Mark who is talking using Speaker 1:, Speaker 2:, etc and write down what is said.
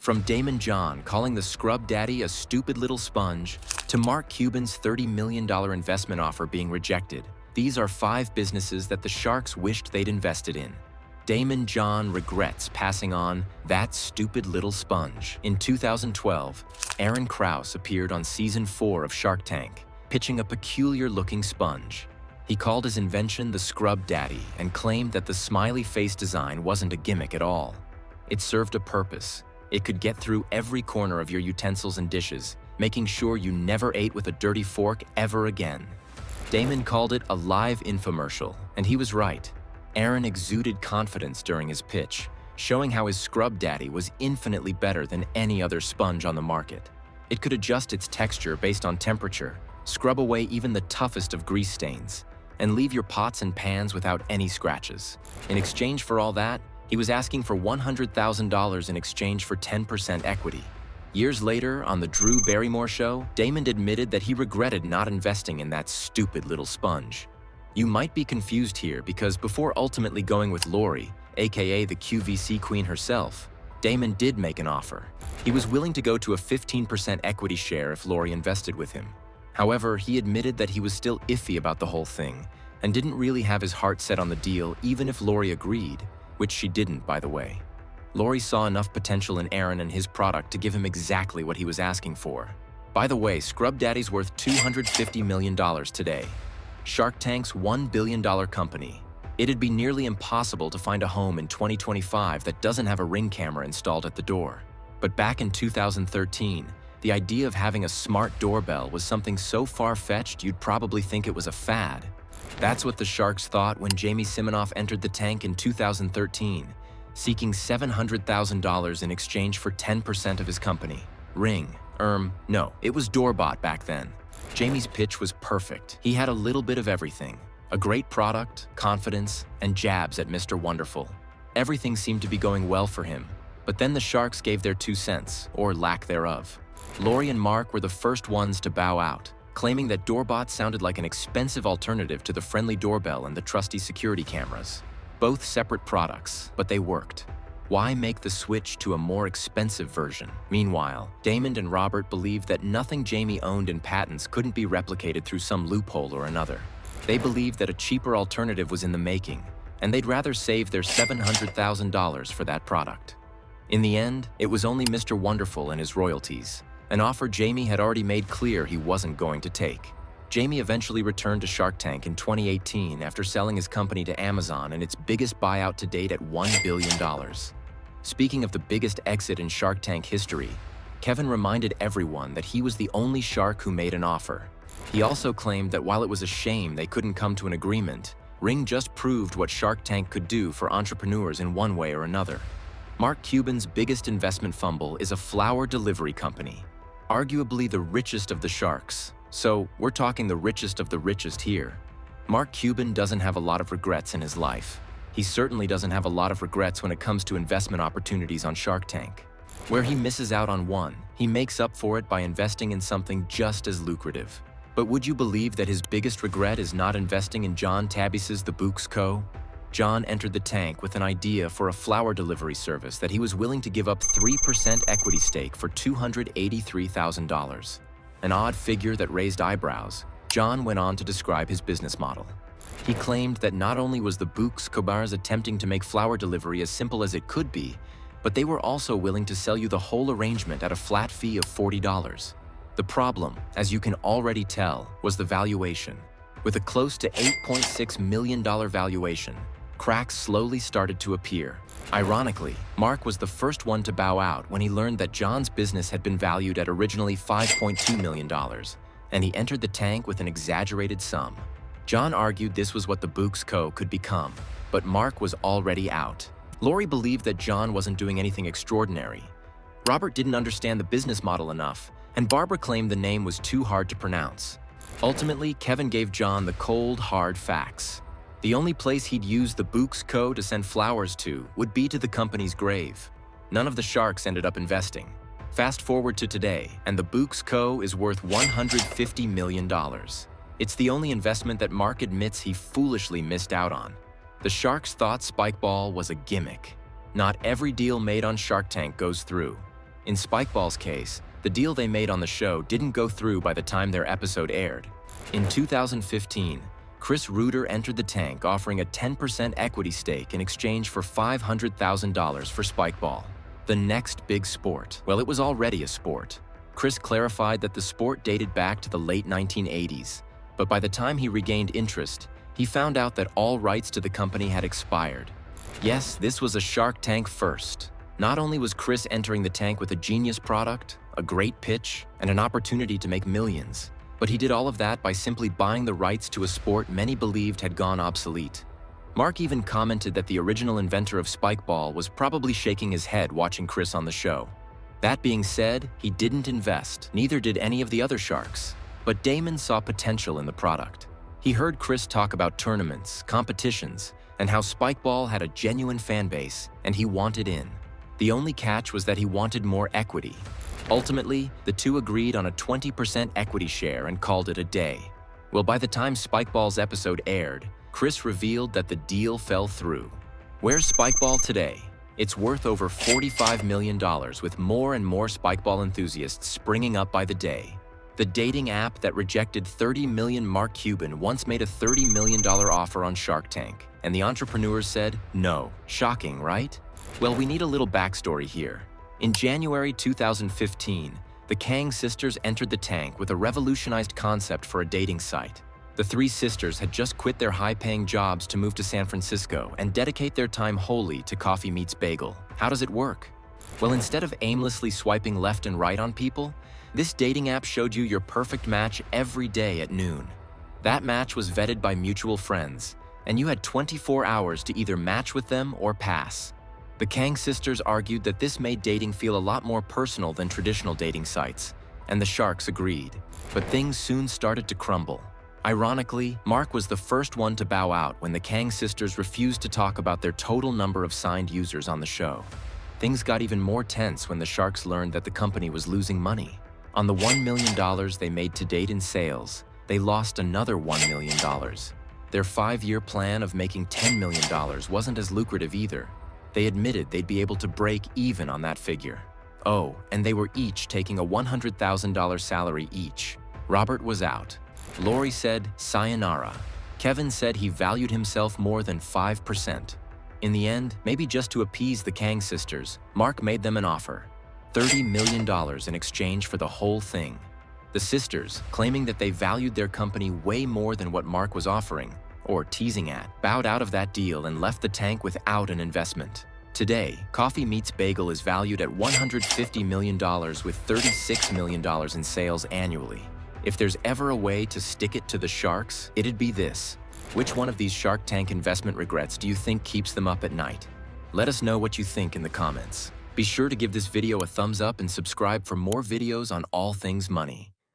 Speaker 1: From Damon John calling the scrub daddy a stupid little sponge, to Mark Cuban's $30 million investment offer being rejected, these are 5 businesses that the Sharks wished they'd invested in. Damon John regrets passing on that stupid little sponge. In 2012, Aaron Krause appeared on Season 4 of Shark Tank, pitching a peculiar-looking sponge. He called his invention the Scrub Daddy and claimed that the smiley face design wasn't a gimmick at all. It served a purpose. It could get through every corner of your utensils and dishes, making sure you never ate with a dirty fork ever again. Damon called it a live infomercial, and he was right. Aaron exuded confidence during his pitch, showing how his Scrub Daddy was infinitely better than any other sponge on the market. It could adjust its texture based on temperature, scrub away even the toughest of grease stains, and leave your pots and pans without any scratches. In exchange for all that, he was asking for $100,000 in exchange for 10% equity. Years later, on the Drew Barrymore show, Damon admitted that he regretted not investing in that stupid little sponge. You might be confused here because before ultimately going with Lori, aka the QVC queen herself, Damon did make an offer. He was willing to go to a 15% equity share if Lori invested with him. However, he admitted that he was still iffy about the whole thing and didn't really have his heart set on the deal even if Lori agreed, which she didn't, by the way. Lori saw enough potential in Aaron and his product to give him exactly what he was asking for. By the way, Scrub Daddy's worth $250 million today. Shark Tank's $1 billion company. It'd be nearly impossible to find a home in 2025 that doesn't have a Ring camera installed at the door. But back in 2013, the idea of having a smart doorbell was something so far-fetched you'd probably think it was a fad. That's what the Sharks thought when Jamie Siminoff entered the tank in 2013, seeking $700,000 in exchange for 10% of his company. Ring. No, it was Doorbot back then. Jamie's pitch was perfect. He had a little bit of everything. A great product, confidence, and jabs at Mr. Wonderful. Everything seemed to be going well for him. But then the Sharks gave their 2 cents, or lack thereof. Lori and Mark were the first ones to bow out, claiming that Doorbot sounded like an expensive alternative to the friendly doorbell and the trusty security cameras. Both separate products, but they worked. Why make the switch to a more expensive version? Meanwhile, Damon and Robert believed that nothing Jamie owned in patents couldn't be replicated through some loophole or another. They believed that a cheaper alternative was in the making, and they'd rather save their $700,000 for that product. In the end, it was only Mr. Wonderful and his royalties, an offer Jamie had already made clear he wasn't going to take. Jamie eventually returned to Shark Tank in 2018 after selling his company to Amazon in its biggest buyout to date at $1 billion. Speaking of the biggest exit in Shark Tank history, Kevin reminded everyone that he was the only shark who made an offer. He also claimed that while it was a shame they couldn't come to an agreement, Ring just proved what Shark Tank could do for entrepreneurs in one way or another. Mark Cuban's biggest investment fumble is a flower delivery company, arguably the richest of the Sharks. So, we're talking the richest of the richest here. Mark Cuban doesn't have a lot of regrets in his life. He certainly doesn't have a lot of regrets when it comes to investment opportunities on Shark Tank. Where he misses out on one, he makes up for it by investing in something just as lucrative. But would you believe that his biggest regret is not investing in John Tabis's The Books Co.? John entered the tank with an idea for a flower delivery service that he was willing to give up 3% equity stake for $283,000. An odd figure that raised eyebrows. John went on to describe his business model. He claimed that not only was the Books Co.'s attempting to make flower delivery as simple as it could be, but they were also willing to sell you the whole arrangement at a flat fee of $40. The problem, as you can already tell, was the valuation. With a close to $8.6 million valuation, cracks slowly started to appear. Ironically, Mark was the first one to bow out when he learned that John's business had been valued at originally $5.2 million, and he entered the tank with an exaggerated sum. John argued this was what the Books Co. could become, but Mark was already out. Lori believed that John wasn't doing anything extraordinary. Robert didn't understand the business model enough, and Barbara claimed the name was too hard to pronounce. Ultimately, Kevin gave John the cold, hard facts. The only place he'd use the Books Co. to send flowers to would be to the company's grave. None of the Sharks ended up investing. Fast forward to today, and the Books Co. is worth $150 million. It's the only investment that Mark admits he foolishly missed out on. The Sharks thought Spikeball was a gimmick. Not every deal made on Shark Tank goes through. In Spikeball's case, the deal they made on the show didn't go through by the time their episode aired. In 2015, Chris Reuter entered the tank offering a 10% equity stake in exchange for $500,000 for Spikeball. The next big sport. Well, it was already a sport. Chris clarified that the sport dated back to the late 1980s, but by the time he regained interest, he found out that all rights to the company had expired. Yes, this was a Shark Tank first. Not only was Chris entering the tank with a genius product, a great pitch, and an opportunity to make millions, but he did all of that by simply buying the rights to a sport many believed had gone obsolete. Mark even commented that the original inventor of Spikeball was probably shaking his head watching Chris on the show. That being said, he didn't invest, neither did any of the other sharks. But Damon saw potential in the product. He heard Chris talk about tournaments, competitions, and how Spikeball had a genuine fan base, and he wanted in. The only catch was that he wanted more equity. Ultimately, the two agreed on a 20% equity share and called it a day. Well, by the time Spikeball's episode aired, Chris revealed that the deal fell through. Where's Spikeball today? It's worth over $45 million, with more and more Spikeball enthusiasts springing up by the day. The dating app that rejected $30 million Mark Cuban once made a $30 million offer on Shark Tank, and the entrepreneurs said no. Shocking, right? Well, we need a little backstory here. In January 2015, the Kang sisters entered the tank with a revolutionized concept for a dating site. The three sisters had just quit their high-paying jobs to move to San Francisco and dedicate their time wholly to Coffee Meets Bagel. How does it work? Well, instead of aimlessly swiping left and right on people, this dating app showed you your perfect match every day at noon. That match was vetted by mutual friends, and you had 24 hours to either match with them or pass. The Kang sisters argued that this made dating feel a lot more personal than traditional dating sites, and the sharks agreed. But things soon started to crumble. Ironically, Mark was the first one to bow out when the Kang sisters refused to talk about their total number of signed users on the show. Things got even more tense when the sharks learned that the company was losing money. On the $1 million they made to date in sales, they lost another $1 million. Their 5-year plan of making $10 million wasn't as lucrative either. They admitted they'd be able to break even on that figure. Oh, and they were each taking a $100,000 salary each. Robert was out. Lori said sayonara. Kevin said he valued himself more than 5%. In the end, maybe just to appease the Kang sisters, Mark made them an offer. $30 million in exchange for the whole thing. The sisters, claiming that they valued their company way more than what Mark was offering, or teasing at, bowed out of that deal and left the tank without an investment. Today, Coffee Meets Bagel is valued at $150 million with $36 million in sales annually. If there's ever a way to stick it to the sharks, it'd be this. Which one of these Shark Tank investment regrets do you think keeps them up at night? Let us know what you think in the comments. Be sure to give this video a thumbs up and subscribe for more videos on all things money.